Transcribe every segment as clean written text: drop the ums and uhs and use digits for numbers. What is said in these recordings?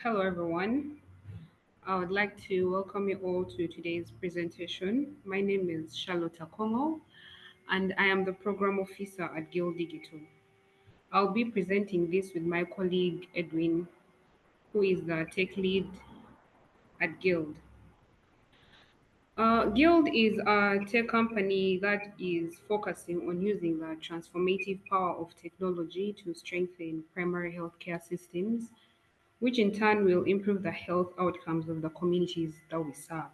Hello, everyone. I would like to welcome you all to today's presentation. My name is Charlotte Kongo, and I am the Program Officer at Guild Digital. I'll be presenting this with my colleague Edwin, who is the tech lead at Guild. Guild is a tech company that is focusing on using the transformative power of technology to strengthen primary healthcare systems, which in turn will improve the health outcomes of the communities that we serve.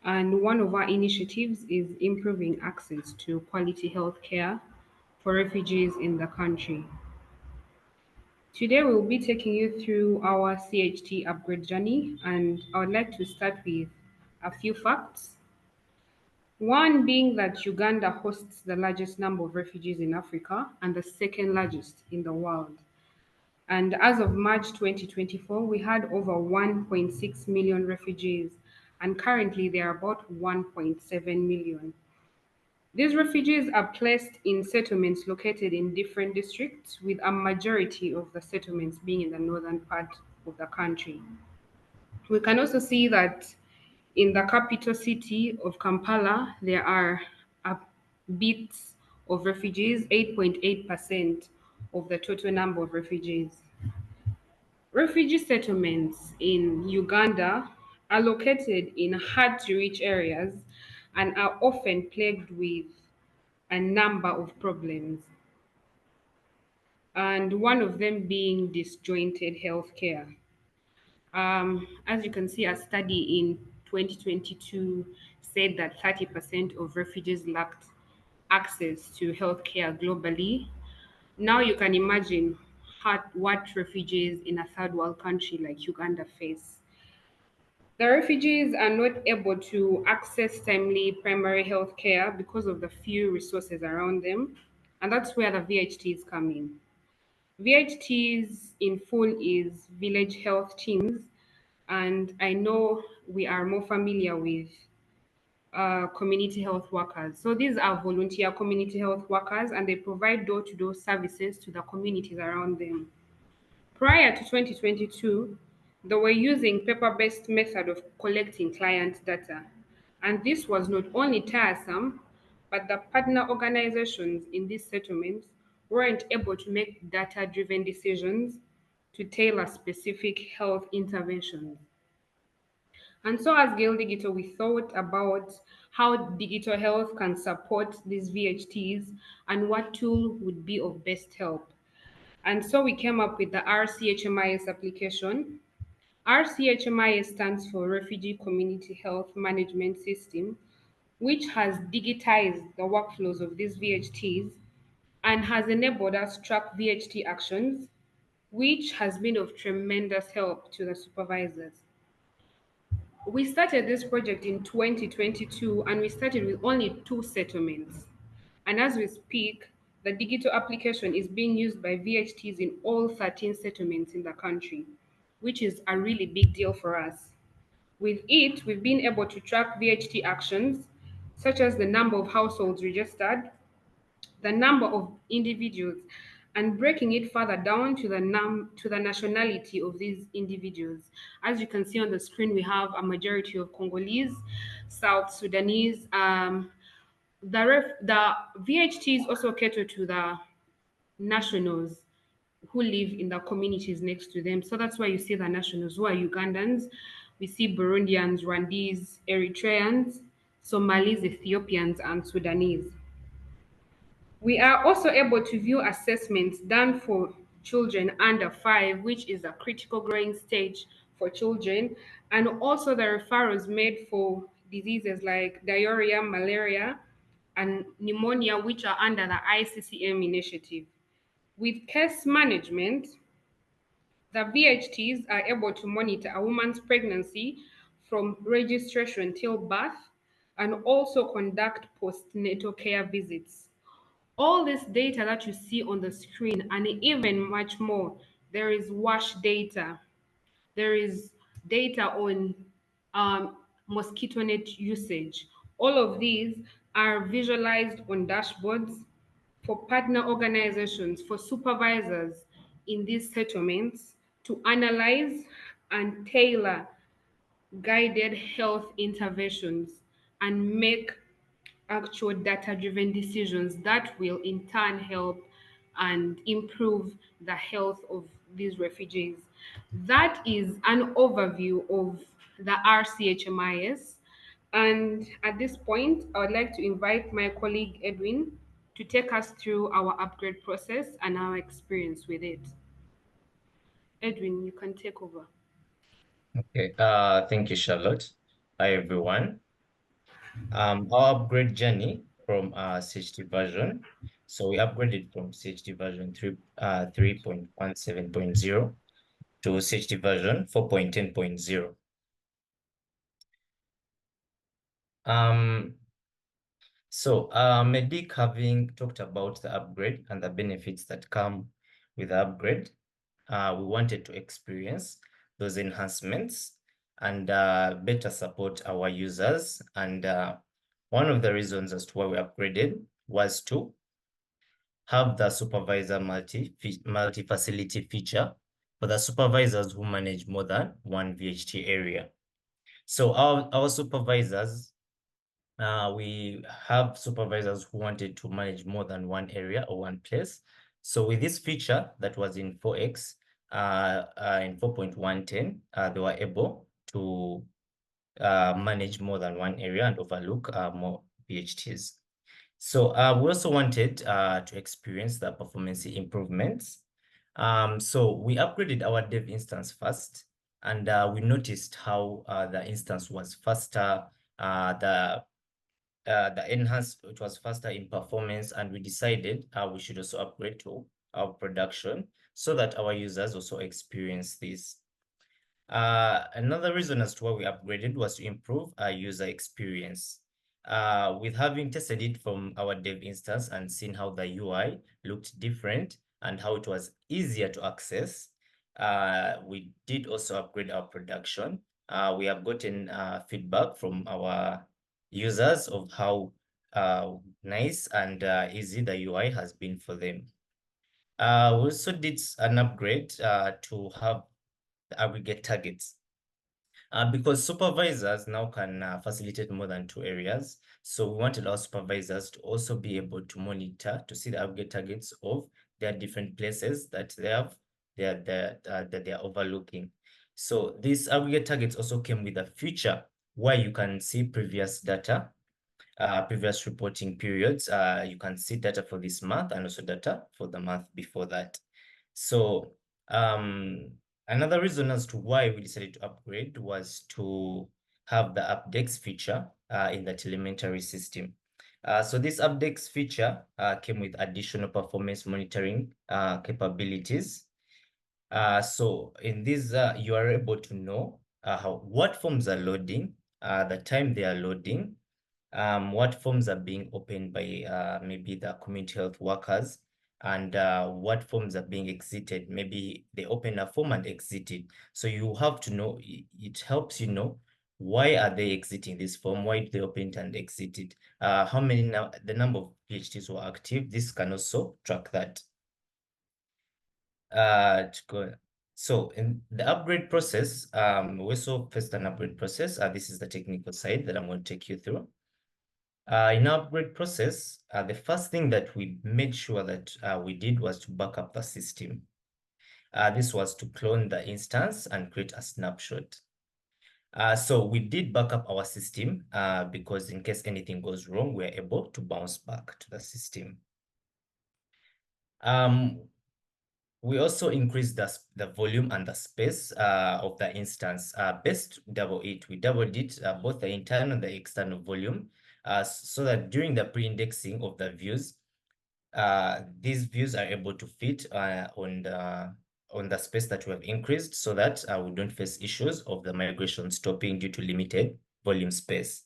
And one of our initiatives is improving access to quality health care for refugees in the country. Today, we'll be taking you through our CHT upgrade journey, and I would like to start with a few facts. One being that Uganda hosts the largest number of refugees in Africa and the second largest in the world. And as of March 2024, we had over 1.6 million refugees, and currently there are about 1.7 million. These refugees are placed in settlements located in different districts, with a majority of the settlements being in the northern part of the country. We can also see that in the capital city of Kampala, there are a bit of refugees, 8.8% of the total number of refugees. Refugee settlements in Uganda are located in hard to reach areas and are often plagued with a number of problems, and one of them being disjointed healthcare. As you can see, a study in 2022 said that 30% of refugees lacked access to healthcare globally. Now you can imagine what refugees in a third world country like Uganda face. The refugees are not able to access timely primary health care because of the few resources around them, and that's where the VHTs come in. VHTs in full is village health teams, and I know we are more familiar with community health workers. So these are volunteer community health workers, and they provide door to door services to the communities around them. Prior to 2022, they were using paper-based method of collecting client data. And this was not only tiresome, but the partner organizations in these settlements weren't able to make data-driven decisions to tailor specific health interventions. And so as Gale Digital, we thought about how digital health can support these VHTs and what tool would be of best help. And so we came up with the RCHMIS application. RCHMIS stands for Refugee Community Health Management System, which has digitized the workflows of these VHTs and has enabled us to track VHT actions, which has been of tremendous help to the supervisors. We started this project in 2022 and we started with only two settlements. And as we speak, the digital application is being used by VHTs in all 13 settlements in the country, which is a really big deal for us. With it, we've been able to track VHT actions, such as the number of households registered, the number of individuals, and breaking it further down to the nationality of these individuals. As you can see on the screen, we have a majority of Congolese, South Sudanese. The VHTs also cater to the nationals who live in the communities next to them. So that's why you see the nationals who are Ugandans. We see Burundians, Rwandese, Eritreans, Somalis, Ethiopians, and Sudanese. We are also able to view assessments done for children under 5, which is a critical growing stage for children, and also the referrals made for diseases like diarrhea, malaria, and pneumonia, which are under the ICCM initiative. With case management, the VHTs are able to monitor a woman's pregnancy from registration till birth and also conduct postnatal care visits. All this data that you see on the screen and even much more, there is wash data, there is data on mosquito net usage. All of these are visualized on dashboards for partner organizations, for supervisors in these settlements to analyze and tailor guided health interventions and make actual data driven decisions that will in turn help and improve the health of these refugees. That is an overview of the RCHMIS. And at this point, I would like to invite my colleague Edwin to take us through our upgrade process and our experience with it. Edwin, you can take over. Okay, thank you, Charlotte. Hi, everyone. Our upgrade journey from CHT version. So we upgraded from CHT version 3.17.0 to CHT version 4.10.0. Um, Medic, having talked about the upgrade and the benefits that come with the upgrade, we wanted to experience those enhancements and better support our users. And one of the reasons as to why we upgraded was to have the supervisor multi-facility feature for the supervisors who manage more than one VHT area. So our supervisors, we have supervisors who wanted to manage more than one area or one place. So with this feature that was in 4X, in 4.110, they were able to manage more than one area and overlook more VHTs. So we also wanted to experience the performance improvements. So we upgraded our dev instance first, and we noticed how the instance was faster, the enhanced, it was faster in performance, and we decided we should also upgrade to our production so that our users also experience this. Another reason as to why we upgraded was to improve our user experience. With having tested it from our dev instance and seen how the UI looked different and how it was easier to access, we did also upgrade our production. We have gotten feedback from our users of how nice and easy the UI has been for them. We also did an upgrade to have the aggregate targets. Because supervisors now can facilitate more than two areas. So we wanted our supervisors to also be able to monitor to see the aggregate targets of their different places that they have, that they are overlooking. So these aggregate targets also came with a feature where you can see previous data, previous reporting periods. You can see data for this month and also data for the month before that. So another reason as to why we decided to upgrade was to have the updates feature in the telemetry system. So this updates feature came with additional performance monitoring capabilities. So in this, you are able to know what forms are loading, the time they are loading, what forms are being opened by maybe the community health workers, and what forms are being exited. Maybe they open a form and exited. So you have to know, it helps you know why are they exiting this form, why did they open it and exit it, how many now, the number of PhDs were active. This can also track that. To go. So in the upgrade process, we also faced an upgrade process. This is the technical side that I'm going to take you through. In our upgrade process, the first thing that we made sure that we did was to back up the system. This was to clone the instance and create a snapshot. So we did back up our system because in case anything goes wrong, we're able to bounce back to the system. We also increased the volume and the space of the instance. Best double it. We doubled it, both the internal and the external volume, so that during the pre-indexing of the views, these views are able to fit on the space that we have increased, so that we don't face issues of the migration stopping due to limited volume space.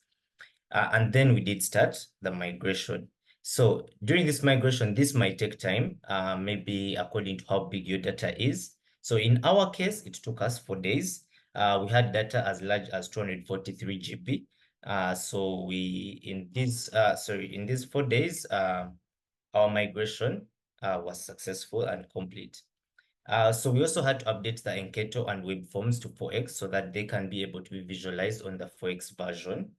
And then we did start the migration. So during this migration, this might take time, maybe according to how big your data is. So in our case, it took us 4 days. We had data as large as 243 GB. So in these 4 days, our migration was successful and complete. So we also had to update the Enketo and web forms to 4x so that they can be able to be visualized on the 4x version.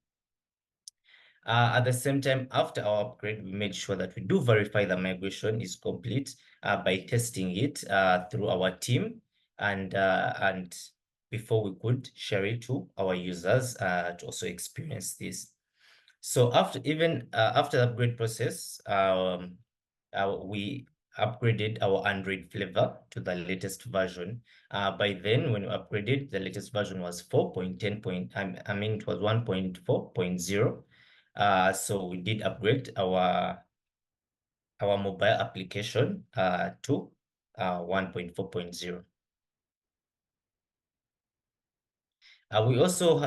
At the same time, after our upgrade, we made sure that we do verify the migration is complete by testing it through our team, and before we could share it to our users to also experience this. So after the upgrade process, we upgraded our Android flavor to the latest version. By then, when we upgraded, the latest version was 4.10 I mean, it was 1.4.0. So we did upgrade our mobile application to 1.4.0. We also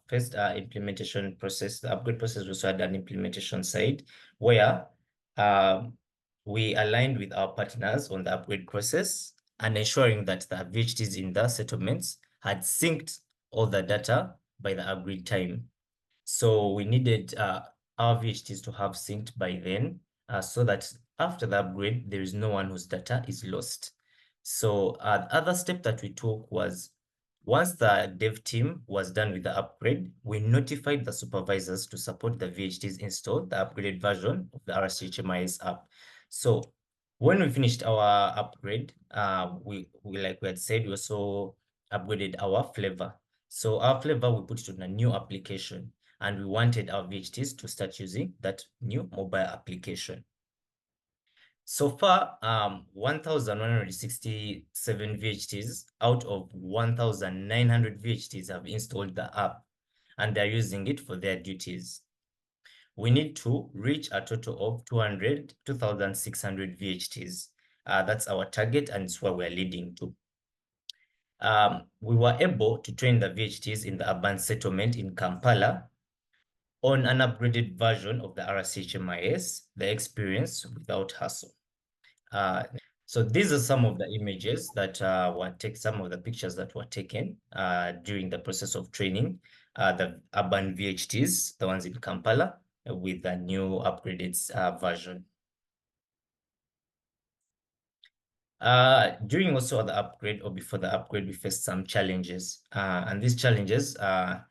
faced implementation process. The upgrade process also had an implementation side where um, we aligned with our partners on the upgrade process and ensuring that the VHTs in the settlements had synced all the data by the agreed time. So we needed our VHTs to have synced by then so that after the upgrade, there is no one whose data is lost. So the other step that we took was once the dev team was done with the upgrade, we notified the supervisors to support the VHTs install the upgraded version of the RCHMIS app. So when we finished our upgrade, we like we had said, we also upgraded our flavor. So our flavor, we put it on a new application, and we wanted our VHTs to start using that new mobile application. So far, 1,167 VHTs out of 1,900 VHTs have installed the app, and they're using it for their duties. We need to reach a total of 2,600 VHTs. That's our target, and it's where we're leading to. We were able to train the VHTs in the urban settlement in Kampala on an upgraded version of the RCHMIS, the experience without hassle. So these are some of the images that some of the pictures that were taken during the process of training the urban VHTs, the ones in Kampala, with the new upgraded version. During also the upgrade or before the upgrade, we faced some challenges. And these challenges, the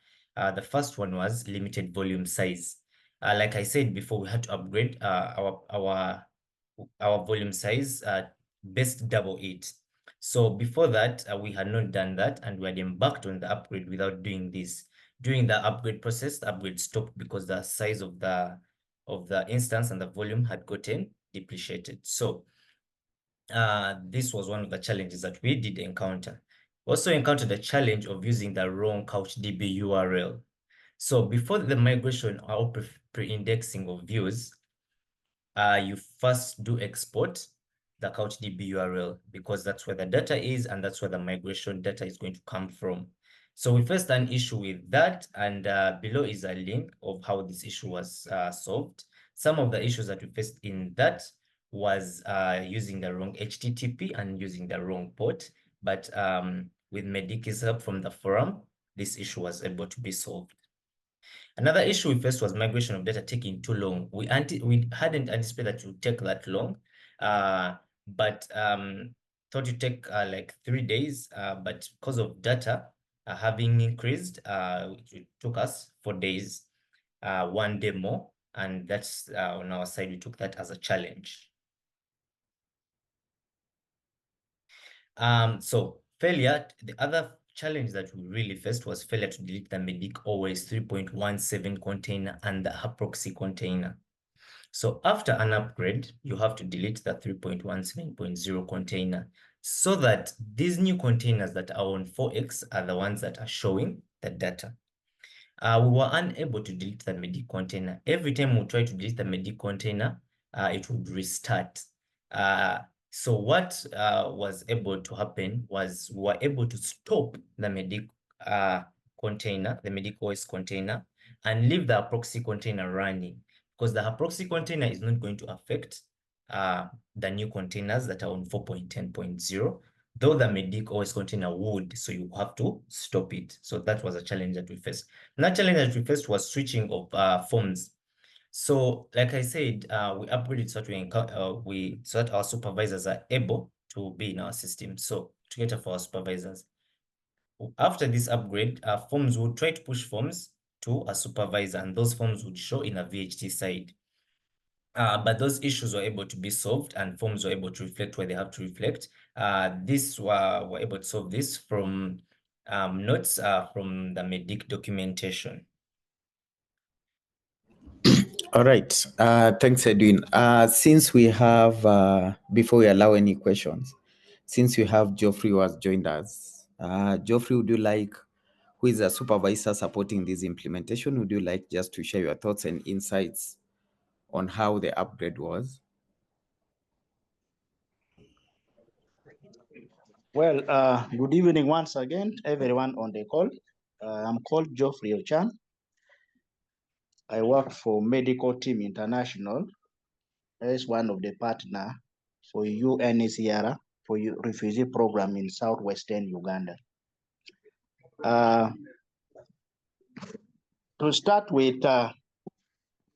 first one was limited volume size. Like I said before, we had to upgrade our volume size best double it. So before that, we had not done that, and we had embarked on the upgrade without doing this. During the upgrade process, the upgrade stopped because the size of the instance and the volume had gotten depreciated. So this was one of the challenges that we did encounter. We also encountered the challenge of using the wrong CouchDB URL. So before the migration or pre-indexing of views, you first do export the CouchDB URL because that's where the data is and that's where the migration data is going to come from. So we faced an issue with that, and below is a link of how this issue was solved. Some of the issues that we faced in that was using the wrong HTTP and using the wrong port, but with Medici's help from the forum, this issue was able to be solved. Another issue we faced was migration of data taking too long. We hadn't anticipated that it would take that long, but thought it would take like 3 days. But because of data having increased, it took us 4 days, 1 day more, and that's on our side. We took that as a challenge. So failure, the other challenge that we really faced was failure to delete the Medic OS 3.17 container and the proxy container. So after an upgrade, you have to delete the 3.17.0 container so that these new containers that are on 4x are the ones that are showing the data. We were unable to delete the Medic container. Every time we try to delete the Medic container, it would restart. So what was able to happen was we were able to stop the Medic container, the Medic OS container, and leave the proxy container running because the proxy container is not going to affect the new containers that are on 4.10.0, though the Medic OS container would, so you have to stop it. So that was a challenge that we faced. Another challenge that we faced was switching of forms. So, like I said, we upgraded so that so that our supervisors are able to be in our system, so to cater for our supervisors. After this upgrade, forms would try to push forms to a supervisor, and those forms would show in a VHT side. But those issues were able to be solved, and forms were able to reflect where they have to reflect. This were able to solve this from notes from the MEDIC documentation. All right. Thanks, Edwin. Since we have, before we allow any questions, since we have Geoffrey who has joined us, Geoffrey, would you like, who is a supervisor supporting this implementation, would you like just to share your thoughts and insights on how the upgrade was? Well, good evening once again, everyone on the call. I'm called Geoffrey Ochan. I work for Medical Team International as one of the partner for UNHCR for refugee program in southwestern Uganda. To start with,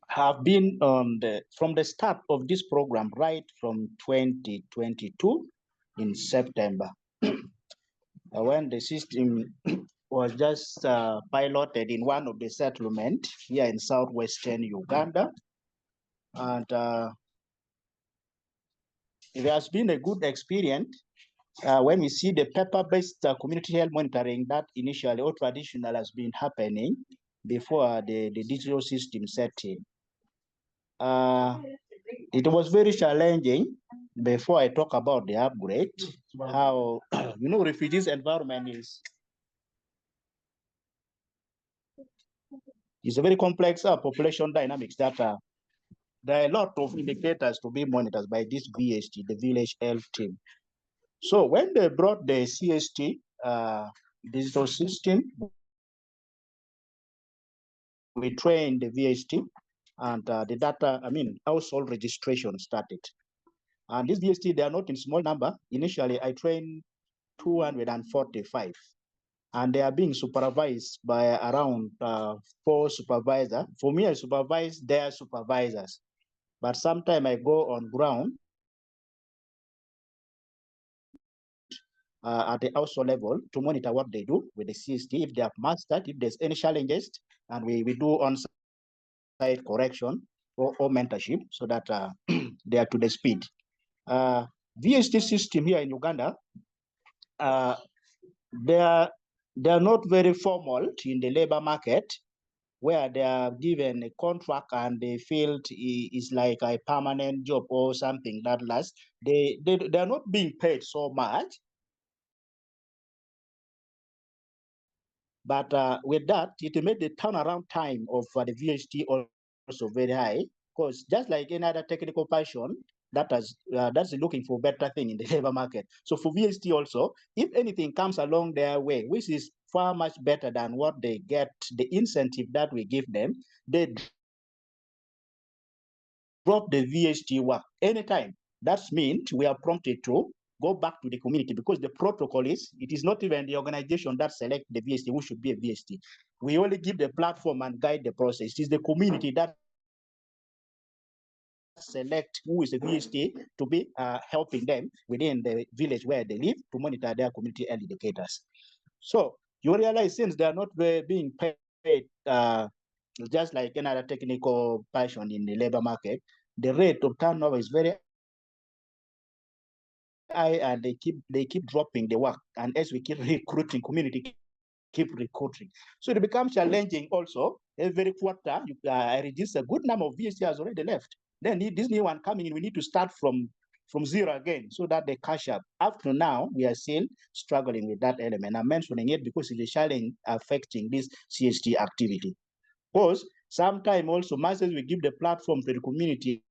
have been on from the start of this program right from 2022 in September. When the system was just piloted in one of the settlements here in southwestern Uganda. And it has been a good experience when we see the paper-based community health monitoring that initially or traditional has been happening before the digital system set in. It was very challenging. Before I talk about the upgrade, how, refugees environment is a very complex population dynamics that there are a lot of indicators to be monitored by this VHT, the village health team. So when they brought the CHT digital system, we trained the VHT and the data, household registration started. And this VHT, they are not in small number. Initially, I trained 245. And they are being supervised by around 4 supervisors. For me, I supervise their supervisors. But sometimes I go on ground at the household level to monitor what they do with the CST, if they have mastered, if there's any challenges, and we do on-site correction or mentorship so that they are to the speed. VST system here in Uganda, they are not very formal in the labor market, where they are given a contract and they feel is like a permanent job or something that lasts. They are not being paid so much. But with that, it made the turnaround time of the VHT also very high, because just like any other technical person, that's looking for better thing in the labor market. So for VHT also, if anything comes along their way, which is far much better than what they get, the incentive that we give them, they drop the VHT work anytime. That means we are prompted to go back to the community, because the protocol is, it is not even the organization that select the VST who should be a VST. We only give the platform and guide the process. It is the community that select who is a VST to be helping them within the village where they live to monitor their community health indicators. So you realize, since they are not being paid just like another technical person in the labor market, the rate of turnover is very high, and they keep dropping the work. And as we keep recruiting, community keep recruiting. So it becomes challenging also. Every quarter, I reduce a good number of VST has already left. Then this new one coming in, we need to start from zero again so that they catch up. Up to now, we are still struggling with that element. I'm mentioning it because it's a challenge affecting this CHT activity. Because sometimes also, as we give the platform to the community,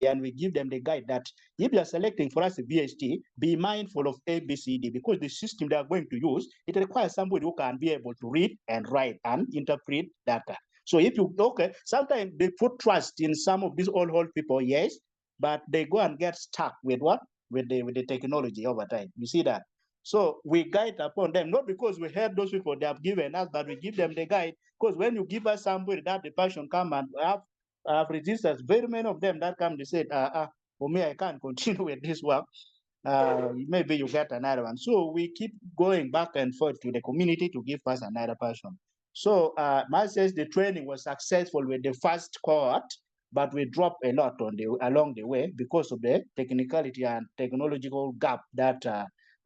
and we give them the guide that if you are selecting for us a VHT, be mindful of ABCD, because the system they are going to use, it requires somebody who can be able to read and write and interpret data. So if you, sometimes they put trust in some of these old people, yes, but they go and get stuck with what? With the technology over time. You see that? So we guide upon them, not because we heard those people they have given us, but we give them the guide, because when you give us somebody that the person come and have registered, very many of them that come, they said, for me, I can't continue with this work. Maybe you get another one. So we keep going back and forth to the community to give us another person. So says the training was successful with the first cohort, but we dropped a lot along the way because of the technicality and technological gap that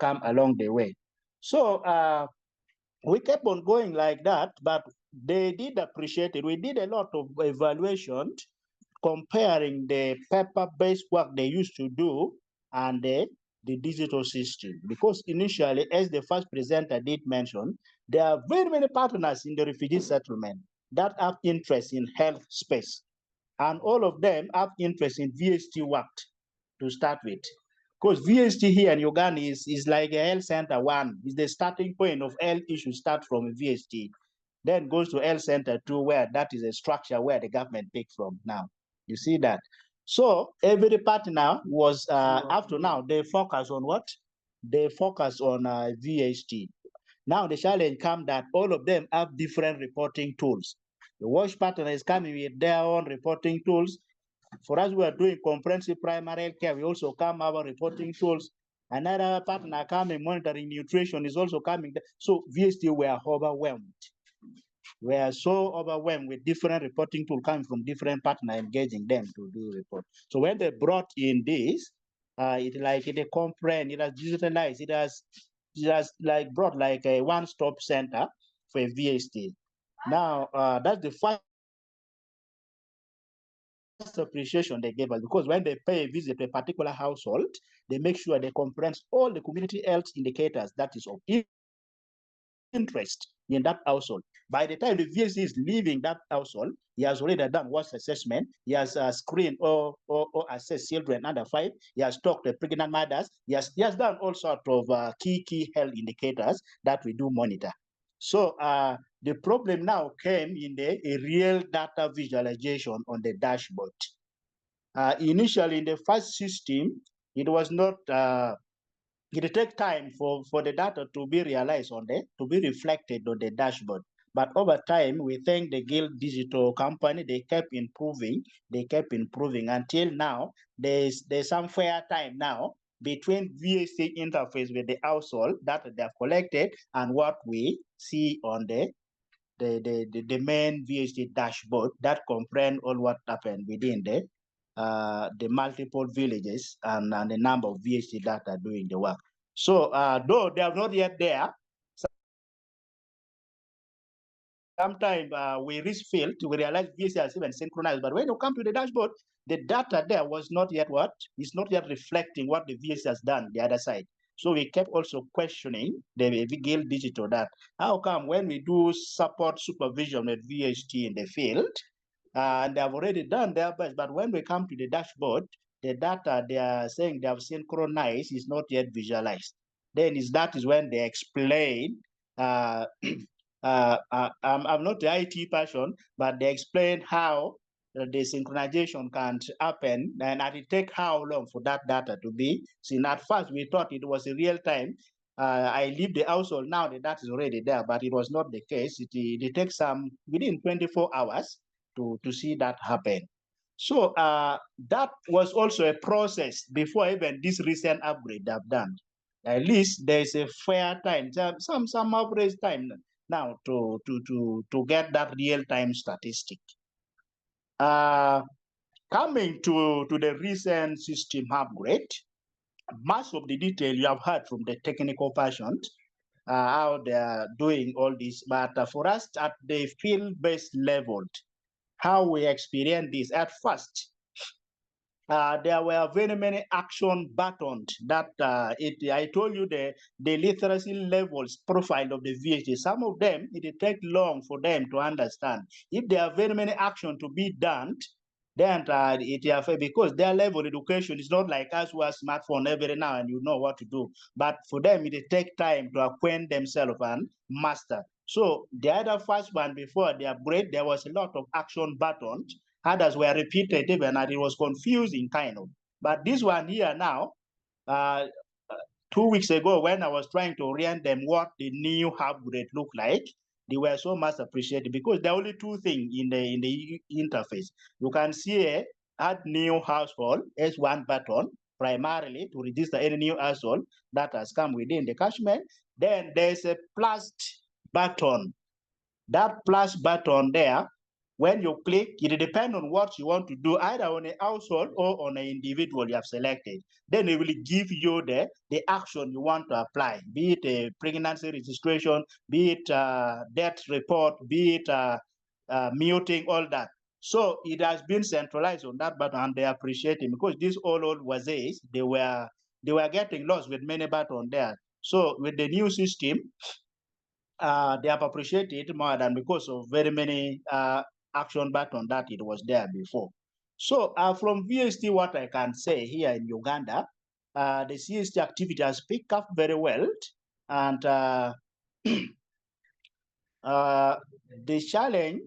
come along the way. So we kept on going like that, but they did appreciate it. We did a lot of evaluation comparing the paper-based work they used to do and the digital system. Because initially, as the first presenter did mention, there are very many partners in the refugee settlement that have interest in health space. And all of them have interest in VHT work to start with. Because VHT here in Uganda is like a health center one. Is the starting point of health issues start from VHT. Then goes to health center two, where that is a structure where the government takes from now. You see that? So every partner was, up to now, they focus on what? They focus on VHT. Now the challenge comes that all of them have different reporting tools. The WASH partner is coming with their own reporting tools. For us, we are doing comprehensive primary health care. We also come our reporting tools. Another partner coming monitoring nutrition is also coming. So VST were overwhelmed. We are so overwhelmed with different reporting tools coming from different partners engaging them to do report. So when they brought in this, it comprehend, it has digitalized, it has like brought like a one-stop center for VST. Now that's the first appreciation they gave us, because when they pay a visit to a particular household, they make sure they comprehend all the community health indicators that is of interest in that household. By the time the VSC is leaving that household, he has already done WASH assessment, he has screened or assessed children under 5, he has talked to pregnant mothers, he has done all sorts of key health indicators that we do monitor. So the problem now came in a real data visualization on the dashboard. Initially, in the first system, it was not, it takes time for the data to be realized to be reflected on the dashboard. But over time, we thank the Guild Digital Company, they kept improving until now. There's some fair time now between VSC interface with the household that they have collected and what we see on the main VHD dashboard that comprehend all what happened within the multiple villages and the number of VHD data doing the work. So though they are not yet there, sometimes we reach field, we realize VHD has even synchronized, but when you come to the dashboard, the data there was not yet what? It's not yet reflecting what the VHD has done the other side. So we kept also questioning the Guild Digital that how come when we do support supervision with VHT in the field, and they have already done their best, but when we come to the dashboard, the data they are saying they have synchronized is not yet visualized. Then that is when they explain, I'm not the IT person, but they explain how the synchronization can happen and it take how long for that data to be seen. At first, we thought it was in real time. I leave the household now, the data is already there, but it was not the case. It takes within 24 hours to see that happen. So that was also a process before even this recent upgrade I've done. At least there's a fair time, some average time now to get that real-time statistic. Coming to the recent system upgrade, much of the detail you have heard from the technical person, how they are doing all this, but for us at the field-based level, how we experience this at first, there were very many action buttons that I told you the literacy levels profile of the VHD. Some of them, it take long for them to understand. If there are very many actions to be done, then because their level of education is not like us who have smartphone every now and you know what to do. But for them, it take time to acquaint themselves and master. So the other first one before the upgrade, there was a lot of action buttons. Others were repeated even, and it was confusing kind of. But this one here now, 2 weeks ago, when I was trying to orient them what the new upgrade looked like, they were so much appreciated because there are only two things in the interface. You can see add new household as one button, primarily to register any new household that has come within the catchment. Then there's a plus button. That plus button there, when you click, it depends on what you want to do, either on a household or on an individual you have selected. Then it will give you the action you want to apply, be it a pregnancy registration, be it death report, be it muting, all that. So it has been centralized on that button, and they appreciate it because these old ways, they were getting lost with many buttons there. So with the new system, they have appreciated it more than because of very many action button that it was there before. So from VST, what I can say here in Uganda, the CST activity has picked up very well, and the challenge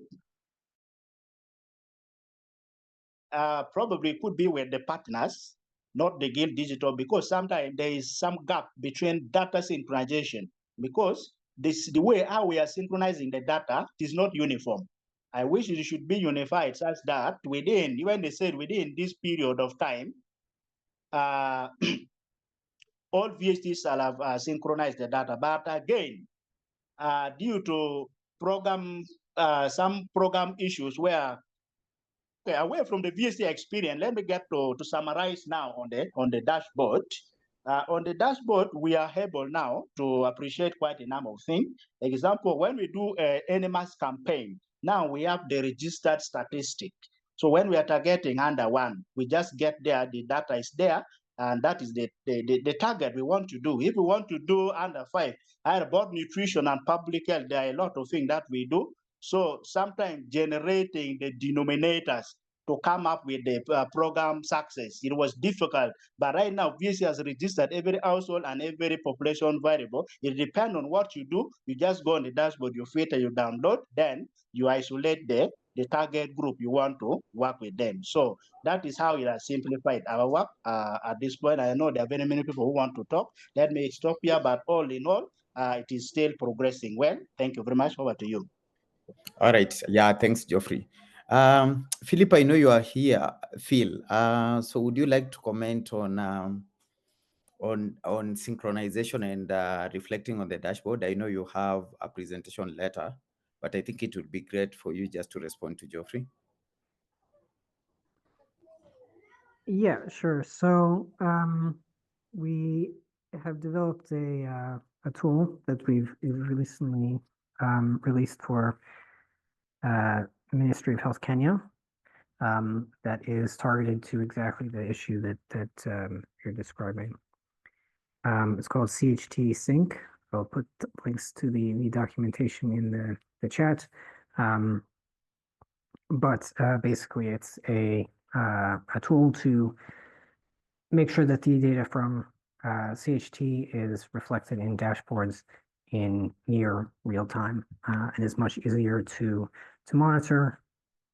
probably could be with the partners, not the Guild Digital, because sometimes there is some gap between data synchronization, because the way how we are synchronizing the data is not uniform. I wish it should be unified such that within, when they said within this period of time, all VHTs shall have synchronized the data. But again, due to some program issues where, okay, away from the VST experience, let me get to summarize now on the dashboard. On the dashboard, we are able now to appreciate quite a number of things. Example, when we do any mass campaign, now we have the registered statistic. So when we are targeting under 1, we just get there, the data is there, and that is the target we want to do. If we want to do under 5, about nutrition and public health, there are a lot of things that we do. So sometimes generating the denominators to come up with the program success, it was difficult. But right now, VC has registered every household and every population variable. It depends on what you do. You just go on the dashboard, you filter, you download, then you isolate the target group you want to work with them. So that is how it has simplified our work at this point. I know there are very many people who want to talk. Let me stop here, but all in all, it is still progressing well. Thank you very much. Over to you. All right. Yeah, thanks, Geoffrey. Philip, I know you are here. Phil, so would you like to comment on synchronization and reflecting on the dashboard? I know you have a presentation later, but I think it would be great for you just to respond to Geoffrey. Yeah, sure. So we have developed a tool that we've recently released for Ministry of Health Kenya that is targeted to exactly the issue that you're describing. It's called CHT Sync. I'll put links to the documentation in the chat. But basically, it's a tool to make sure that the data from CHT is reflected in dashboards in near real time and is much easier to monitor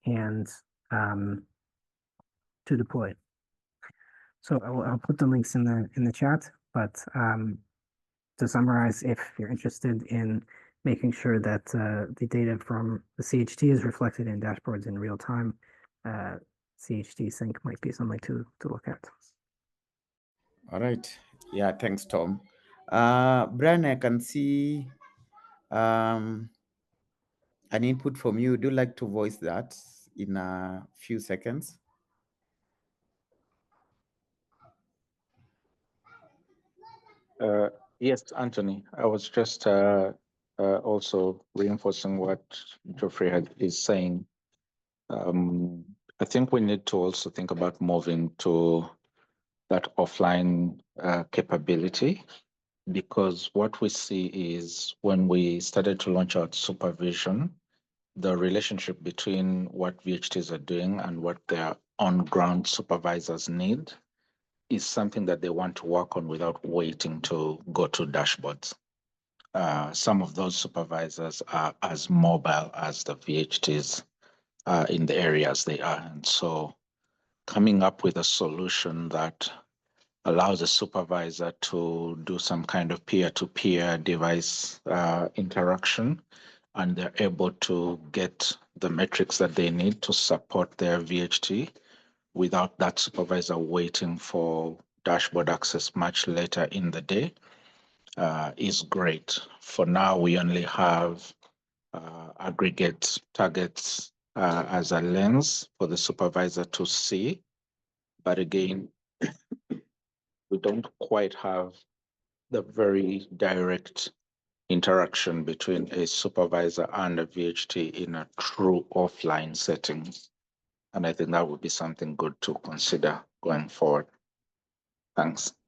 and to deploy. So I'll put the links in the chat, but to summarize, if you're interested in making sure that the data from the CHT is reflected in dashboards in real time, CHT Sync might be something to look at. All right. Yeah, thanks, Tom. Brian, I can see an input from you. Would you like to voice that in a few seconds? Yes, Anthony. I was just also reinforcing what Geoffrey is saying. I think we need to also think about moving to that offline capability, because what we see is when we started to launch out supervision, the relationship between what VHTs are doing and what their on-ground supervisors need is something that they want to work on without waiting to go to dashboards. Some of those supervisors are as mobile as the VHTs in the areas they are. And so coming up with a solution that allows a supervisor to do some kind of peer-to-peer device interaction, and they're able to get the metrics that they need to support their VHT without that supervisor waiting for dashboard access much later in the day is great. For now, we only have aggregate targets as a lens for the supervisor to see. But again, we don't quite have the very direct interaction between a supervisor and a VHT in a true offline setting. And I think that would be something good to consider going forward. Thanks.